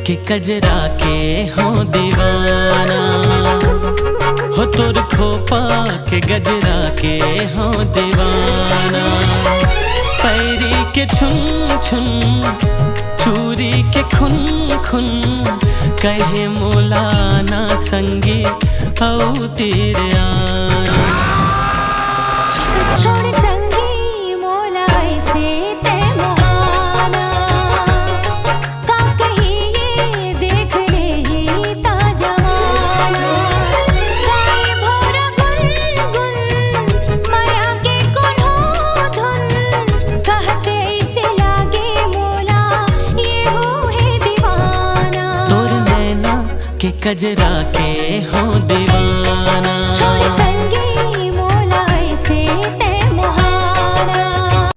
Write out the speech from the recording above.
कि कजरा के हो दीवाना हो, तोर खोपा के गजरा के हो दीवाना। पैरी के छुन छुन चूरी के खुन खुन कहे मोलाना संगी औ तेरे आना। छोड़ संगी मोला ऐसे ते मोहाना, का कही ये देख ले ही ता जमाना। गाए भोरा गुनगुन माया के कोनो धुन, कहते ऐसे लागे मोला ये हो है दीवाना। तोर नैना के कजरा के हो दीवाना।